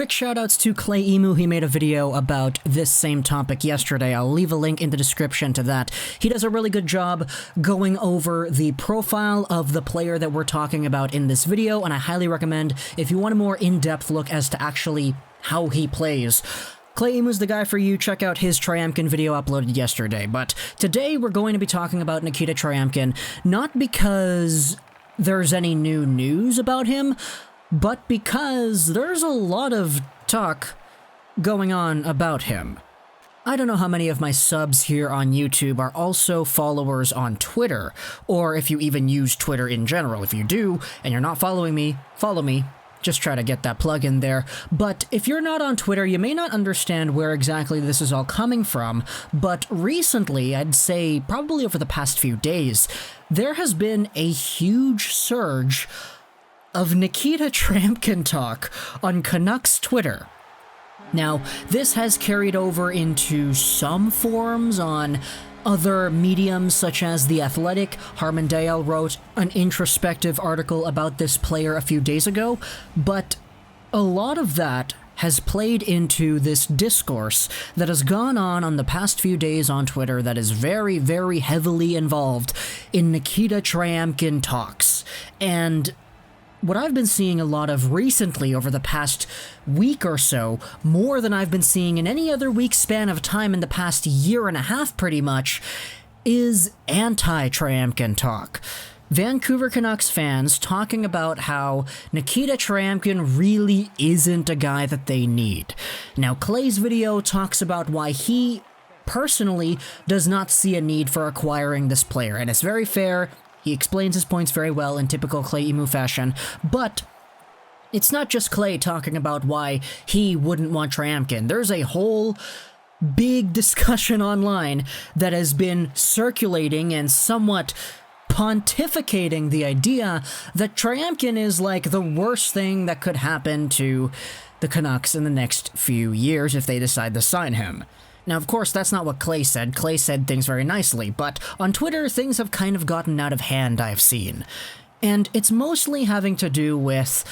quick shoutouts to Clay Emu. He made a video about this same topic yesterday. I'll leave a link in the description to that. He does a really good job going over the profile of the player that we're talking about in this video, and I highly recommend if you want a more in-depth look as to actually how he plays. Clay Emu's the guy for you. Check out his Tryamkin video uploaded yesterday. But today we're going to be talking about Nikita Tryamkin, not because there's any new news about him, but because there's a lot of talk going on about him. I don't know how many of my subs here on YouTube are also followers on Twitter, or if you even use Twitter in general. If you do, and you're not following me, follow me. Just try to get that plug in there. But if you're not on Twitter, you may not understand where exactly this is all coming from, but recently, I'd say probably over the past few days, there has been a huge surge of Nikita Tryamkin talk on Canucks Twitter. Now, this has carried over into some forums on other mediums such as The Athletic. Harmondale wrote an introspective article about this player a few days ago, but a lot of that has played into this discourse that has gone on the past few days on Twitter that is very, very heavily involved in Nikita Tryamkin talks. And what I've been seeing a lot of recently over the past week or so, more than I've been seeing in any other week span of time in the past year and a half pretty much, is anti-Tryamkin talk. Vancouver Canucks fans talking about how Nikita Tryamkin really isn't a guy that they need. Now, Clay's video talks about why he personally does not see a need for acquiring this player, and it's very fair. He explains his points very well in typical Clay Emu fashion, but it's not just Clay talking about why he wouldn't want Tryamkin. There's a whole big discussion online that has been circulating and somewhat pontificating the idea that Tryamkin is like the worst thing that could happen to the Canucks in the next few years if they decide to sign him. Now, of course, that's not what Clay said. Clay said things very nicely, but on Twitter, things have kind of gotten out of hand, I've seen. And it's mostly having to do with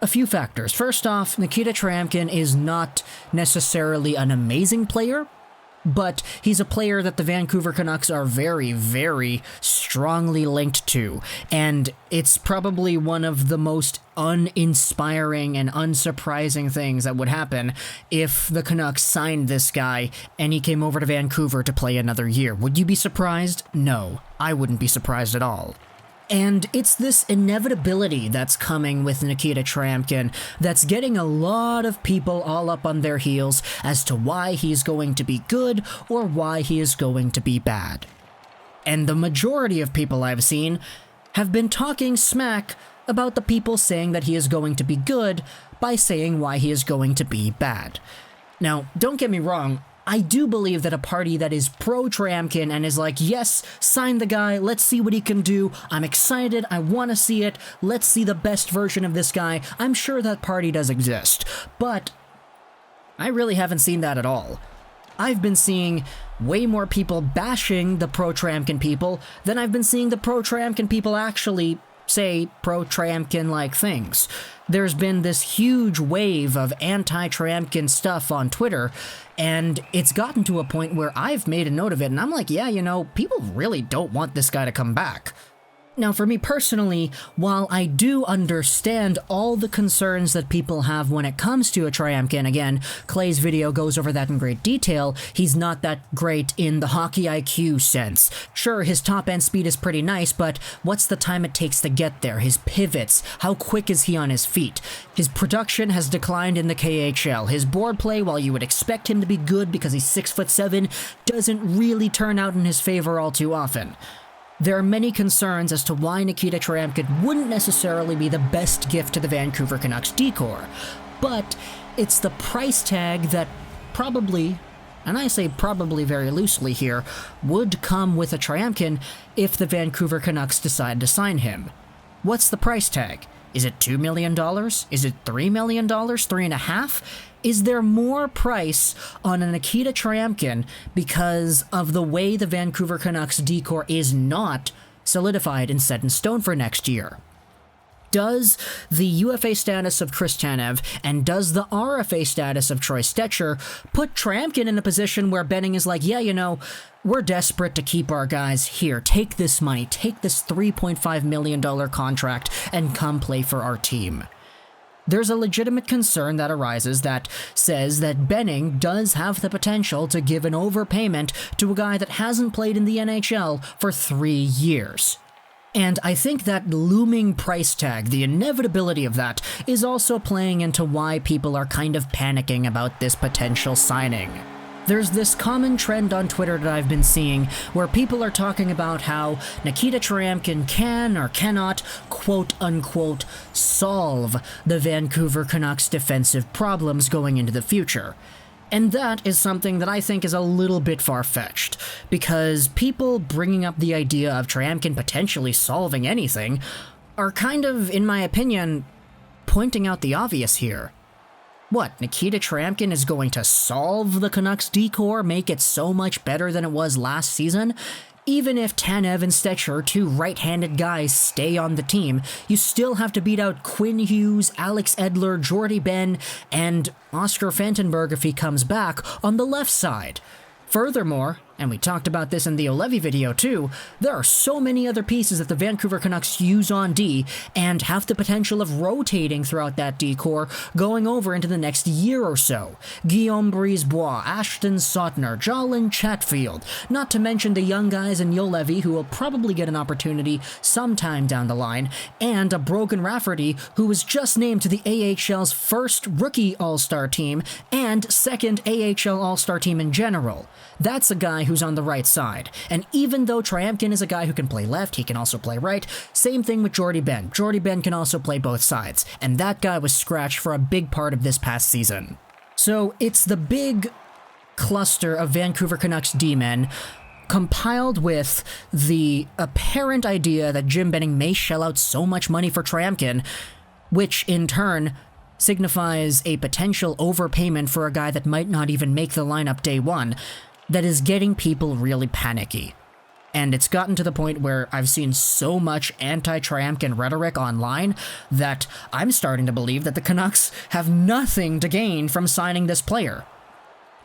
a few factors. First off, Nikita Tryamkin is not necessarily an amazing player, but he's a player that the Vancouver Canucks are very, very strongly linked to, and it's probably one of the most uninspiring and unsurprising things that would happen if the Canucks signed this guy and he came over to Vancouver to play another year. Would you be surprised? No, I wouldn't be surprised at all. And it's this inevitability that's coming with Nikita Tryamkin that's getting a lot of people all up on their heels as to why he's going to be good or why he is going to be bad. And the majority of people I've seen have been talking smack about the people saying that he is going to be good by saying why he is going to be bad. Now, don't get me wrong, I do believe that a party that is pro-Tryamkin and is like, yes, sign the guy, let's see what he can do, I'm excited, I want to see it, let's see the best version of this guy, I'm sure that party does exist. But I really haven't seen that at all. I've been seeing way more people bashing the pro-Tryamkin people than I've been seeing the pro-Tryamkin people actually say pro-Tryamkin-like things. There's been this huge wave of anti-Tryamkin stuff on Twitter, and it's gotten to a point where I've made a note of it, and I'm like, yeah, you know, people really don't want this guy to come back. Now, for me personally, while I do understand all the concerns that people have when it comes to a Tryamkin, again, Clay's video goes over that in great detail, he's not that great in the hockey IQ sense. Sure, his top-end speed is pretty nice, but what's the time it takes to get there? His pivots, how quick is he on his feet? His production has declined in the KHL. His board play, while you would expect him to be good because he's 6'7", doesn't really turn out in his favor all too often. There are many concerns as to why Nikita Tryamkin wouldn't necessarily be the best gift to the Vancouver Canucks decor, but it's the price tag that probably, and I say probably very loosely here, would come with a Tryamkin if the Vancouver Canucks decide to sign him. What's the price tag? Is it $2 million? Is it $3 million? $3.5 million? Is there more price on a Nikita Tryamkin because of the way the Vancouver Canucks decor is not solidified and set in stone for next year? Does the UFA status of Chris Tanev and does the RFA status of Troy Stecher put Tryamkin in a position where Benning is like, yeah, you know, we're desperate to keep our guys here. Take this money, take this $3.5 million contract, and come play for our team. There's a legitimate concern that arises that says that Benning does have the potential to give an overpayment to a guy that hasn't played in the NHL for 3 years. And I think that looming price tag, the inevitability of that, is also playing into why people are kind of panicking about this potential signing. There's this common trend on Twitter that I've been seeing where people are talking about how Nikita Tryamkin can or cannot, quote-unquote, solve the Vancouver Canucks' defensive problems going into the future. And that is something that I think is a little bit far-fetched, because people bringing up the idea of Tryamkin potentially solving anything are kind of, in my opinion, pointing out the obvious here. What, Nikita Tryamkin is going to solve the Canucks' D-core, make it so much better than it was last season? Even if Tanev and Stecher, two right-handed guys, stay on the team, you still have to beat out Quinn Hughes, Alex Edler, Jordy Ben, and Oscar Fantenberg if he comes back on the left side. Furthermore, and we talked about this in the O'Leary video too, there are so many other pieces that the Vancouver Canucks use on D and have the potential of rotating throughout that D-core going over into the next year or so. Guillaume Brisebois, Ashton Sautner, Jolin Chatfield, not to mention the young guys in O'Leary who will probably get an opportunity sometime down the line, and a Brogan Rafferty who was just named to the AHL's first rookie All-Star team and second AHL All-Star team in general. That's a guy who's on the right side. And even though Tryamkin is a guy who can play left, he can also play right. Same thing with Jordy Ben. Jordy Ben can also play both sides. And that guy was scratched for a big part of this past season. So it's the big cluster of Vancouver Canucks D-men compiled with the apparent idea that Jim Benning may shell out so much money for Tryamkin, which in turn signifies a potential overpayment for a guy that might not even make the lineup day one, that is getting people really panicky. And it's gotten to the point where I've seen so much anti-Tryamkin rhetoric online that I'm starting to believe that the Canucks have nothing to gain from signing this player.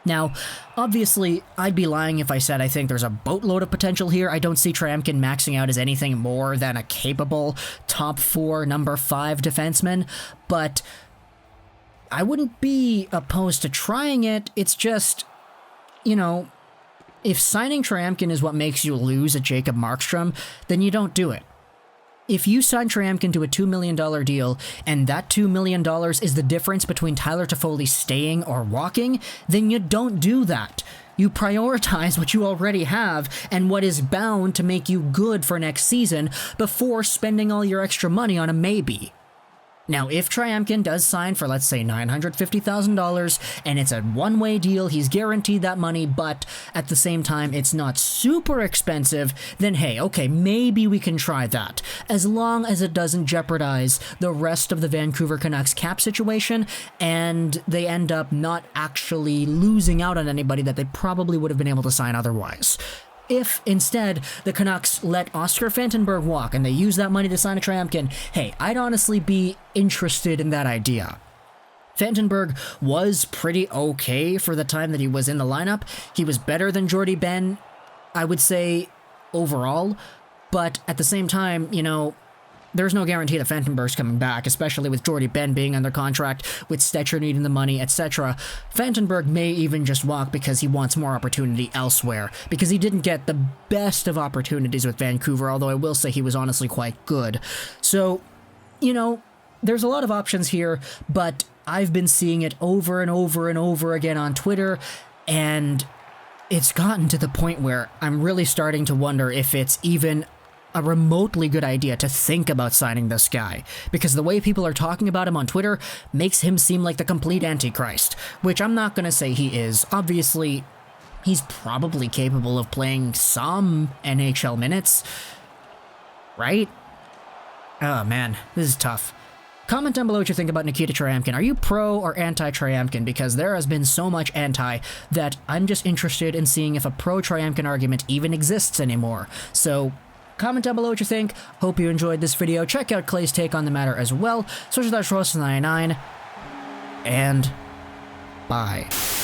Now, obviously, I'd be lying if I said I think there's a boatload of potential here. I don't see Tryamkin maxing out as anything more than a capable top 4, number 5 defenseman, but I wouldn't be opposed to trying it. It's just, you know, if signing Tryamkin is what makes you lose at Jacob Markstrom, then you don't do it. If you sign Tryamkin to a $2 million deal, and that $2 million is the difference between Tyler Toffoli staying or walking, then you don't do that. You prioritize what you already have and what is bound to make you good for next season before spending all your extra money on a maybe. Now, if Tryamkin does sign for, let's say, $950,000, and it's a one-way deal, he's guaranteed that money, but at the same time, it's not super expensive, then hey, okay, maybe we can try that, as long as it doesn't jeopardize the rest of the Vancouver Canucks cap situation, and they end up not actually losing out on anybody that they probably would have been able to sign otherwise. If, instead, the Canucks let Oscar Fantenberg walk and they use that money to sign a Tryamkin, hey, I'd honestly be interested in that idea. Fantenberg was pretty okay for the time that he was in the lineup. He was better than Jordy Ben, I would say, overall. But at the same time, you know, there's no guarantee that Fantenberg's coming back, especially with Jordy Ben being under contract, with Stecher needing the money, etc. Fantenberg may even just walk because he wants more opportunity elsewhere, because he didn't get the best of opportunities with Vancouver, although I will say he was honestly quite good. So, you know, there's a lot of options here, but I've been seeing it over and over and over again on Twitter, and it's gotten to the point where I'm really starting to wonder if it's even a remotely good idea to think about signing this guy, because the way people are talking about him on Twitter makes him seem like the complete antichrist, which I'm not going to say he is. Obviously, he's probably capable of playing some NHL minutes, right? Oh man, this is tough. Comment down below what you think about Nikita Tryamkin. Are you pro or anti-Tryamkin? Because there has been so much anti that I'm just interested in seeing if a pro-Tryamkin argument even exists anymore. So comment down below what you think. Hope you enjoyed this video. Check out Clay's take on the matter as well. Social-Ross99, and bye.